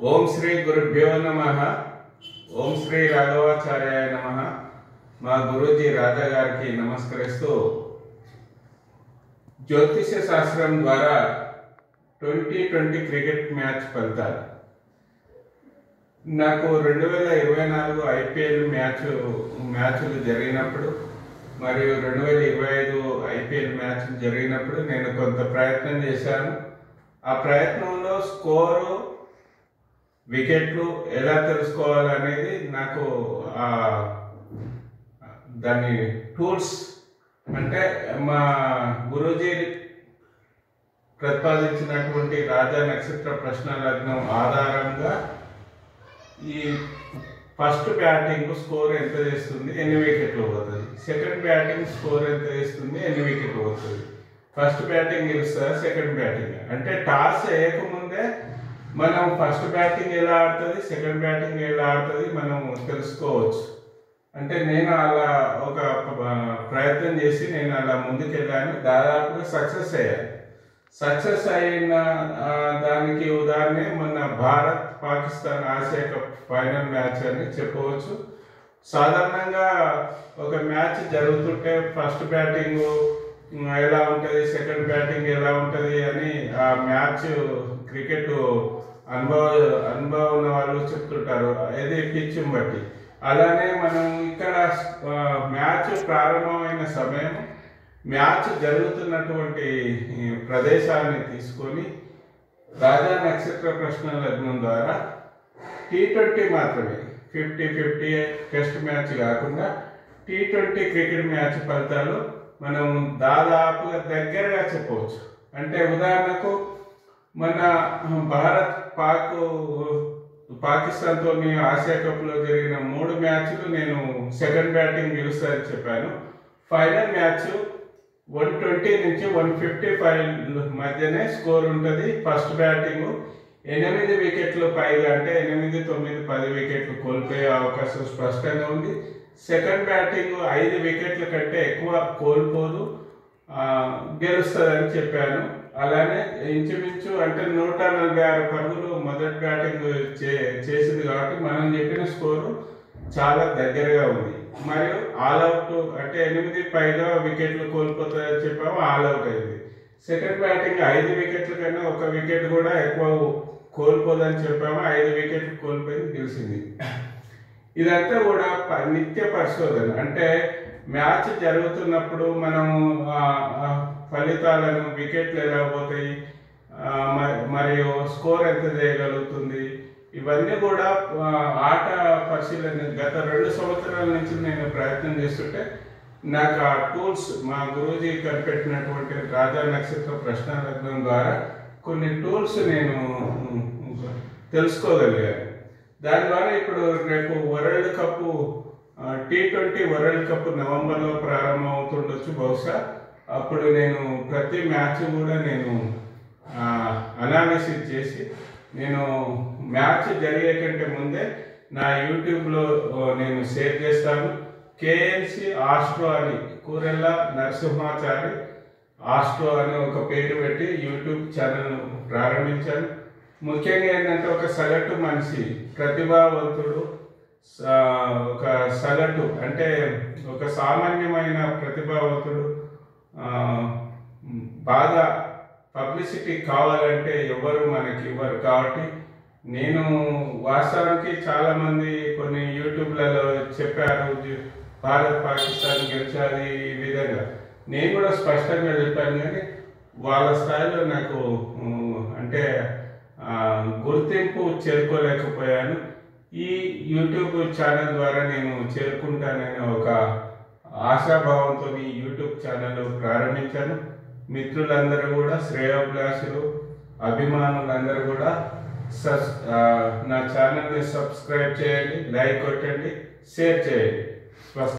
ఓం శ్రీ గురుభ్యో నమః. ఓం శ్రీ రాఘవాచార్యాయ నమః. మా గురూజీ రాజా గారికి నమస్కరిస్తూ జ్యోతిష శాస్త్రం ద్వారా 2020 క్రికెట్ మ్యాచ్ ఫలితాలు. నాకు 2024 ఐపీఎల్ మ్యాచ్లు జరిగినప్పుడు మరియు 2025 ఐపీఎల్ మ్యాచ్లు జరిగినప్పుడు నేను కొంత ప్రయత్నం చేశాను. ఆ ప్రయత్నంలో స్కోరు, వికెట్లు ఎలా తెలుసుకోవాలనేది నాకు దాని టూల్స్ అంటే మా గురూజీ ప్రతిపాదించినటువంటి రాజా నక్షత్ర ప్రశ్న లగ్నం ఆధారంగా ఈ ఫస్ట్ బ్యాటింగ్ స్కోర్ ఎంత చేస్తుంది, ఎన్ని వికెట్లు పోతుంది, సెకండ్ బ్యాటింగ్ స్కోర్ ఎంత చేస్తుంది, ఎన్ని వికెట్లు పోతుంది, ఫస్ట్ బ్యాటింగ్ గెలుస్తుందా సెకండ్ బ్యాటింగ్ అంటే టాస్ వేయకముందే మనం ఫస్ట్ బ్యాటింగ్ ఎలా ఆడుతుంది, సెకండ్ బ్యాటింగ్ ఎలా ఆడుతుంది మనం తెలుసుకోవచ్చు. అంటే నేను అలా ఒక ప్రయత్నం చేసి నేను అలా ముందుకెళ్ళాను. దాదాపుగా సక్సెస్ అయిన దానికి ఉదాహరణ మొన్న Bharat Pakistan Asia cup final match అని చెప్పవచ్చు. సాధారణంగా ఒక మ్యాచ్ జరుగుతుంటే ఫస్ట్ బ్యాటింగ్ ఎలా ఉంటుంది, సెకండ్ బ్యాటింగ్ ఎలా ఉంటుంది అని ఆ మ్యాచ్ క్రికెట్ అనుభవం ఉన్న వాళ్ళు చెప్తుంటారు, ఏది పిచ్ బట్టి. అలానే మనం ఇక్కడ మ్యాచ్ ప్రారంభమైన సమయం, మ్యాచ్ జరుగుతున్నటువంటి ప్రదేశాన్ని తీసుకొని రాజా నక్షత్ర ప్రశ్న లగ్నం ద్వారా T20 మాత్రమే 50-50 టెస్ట్ మ్యాచ్ కాకుండా T20 క్రికెట్ మ్యాచ్ ఫలితాలు మనం దాదాపుగా దగ్గరగా చెప్పవచ్చు. అంటే ఉదాహరణకు మన భారత్ పాకిస్తాన్తో ఆసియా కప్లో జరిగిన 3 మ్యాచ్లు నేను సెకండ్ బ్యాటింగ్ గెలుస్తారని చెప్పాను. ఫైనల్ మ్యాచ్ 120 నుంచి 155 మధ్యనే స్కోర్ ఉంటుంది. ఫస్ట్ బ్యాటింగ్ 8 వికెట్లు పైగా అంటే 8, 9, 10 వికెట్లు కోల్పోయే అవకాశం స్పష్టంగా ఉంది. సెకండ్ బ్యాటింగ్ 5 వికెట్ల కంటే ఎక్కువ కోల్పోదు, గెలుస్తుందని చెప్పాను. అలానే ఇంచుమించు అంటే 146 పరుగులు మొదటి బ్యాటింగ్ చేసింది కాబట్టి మనం చెప్పిన స్కోరు చాలా దగ్గరగా ఉంది. మరియు ఆల్అవుట్ అంటే 8 పైగా వికెట్లు కోల్పోతాయని చెప్పాము, ఆల్అవుట్ అయింది. సెకండ్ బ్యాటింగ్ 5 వికెట్ల కన్నా 1 వికెట్ కూడా ఎక్కువ కోల్పోదని చెప్పాము, 5 వికెట్లు కోల్పోయింది, గెలిచింది. ఇదంతా కూడా నిత్య పరిశోధన. అంటే మ్యాచ్ జరుగుతున్నప్పుడు మనము ఫలితాలను, వికెట్లు ఎలా పోతాయి, మరియు స్కోర్ ఎంత చేయగలుగుతుంది, ఇవన్నీ కూడా ఆట పరిశీలన గత 2 సంవత్సరాల నుంచి నేను ప్రయత్నం చేస్తుంటే నాకు ఆ టూల్స్ మా గురూజీ కనిపెట్టినటువంటి రాజా నక్షత్ర ప్రశ్న లగ్నం ద్వారా కొన్ని టూల్స్ నేను తెలుసుకోగలిగాను. దాని ద్వారా ఇప్పుడు రేపు world cup T20 world cup నవంబర్లో ప్రారంభం అవుతుండొచ్చు బహుశా. అప్పుడు నేను ప్రతి మ్యాచ్ కూడా నేను అనాలిసిస్ చేసి నేను మ్యాచ్ జరిగే కంటే ముందే నా యూట్యూబ్లో నేను షేర్ చేస్తాను. కేఎన్సి ఆస్ట్రో అని కూరెళ్ళ నరసింహాచారి ఆస్ట్రో అని ఒక పేరు పెట్టి యూట్యూబ్ ఛానల్ ప్రారంభించాను. ముఖ్యంగా ఏంటంటే ఒక సగటు మనిషి, ప్రతిభావంతుడు, ఒక సగటు అంటే ఒక సామాన్యమైన ప్రతిభావంతుడు బాగా పబ్లిసిటీ కావాలంటే ఎవరు మనకి ఇవ్వరు. కాబట్టి నేను వాస్తవానికి చాలామంది కొన్ని యూట్యూబ్లలో చెప్పారు భారత్ పాకిస్తాన్ గెలిచాలి ఈ విధంగా. నేను కూడా స్పష్టంగా చెప్పాను, కానీ వాళ్ళ స్థాయిలో నాకు అంటే గుర్తింపు చేరుకోలేకపోయాను. ఈ యూట్యూబ్ ఛానల్ ద్వారా నేను చేరుకుంటానని ఒక ఆశాభావంతో యూట్యూబ్ ఛానల్ ప్రారంభించాను. మిత్రులందరూ కూడా, శ్రేయోభిలాషులు, అభిమానులందరూ కూడా నా ఛానల్ని సబ్స్క్రైబ్ చేయండి, లైక్ కొట్టండి, షేర్ చేయండి.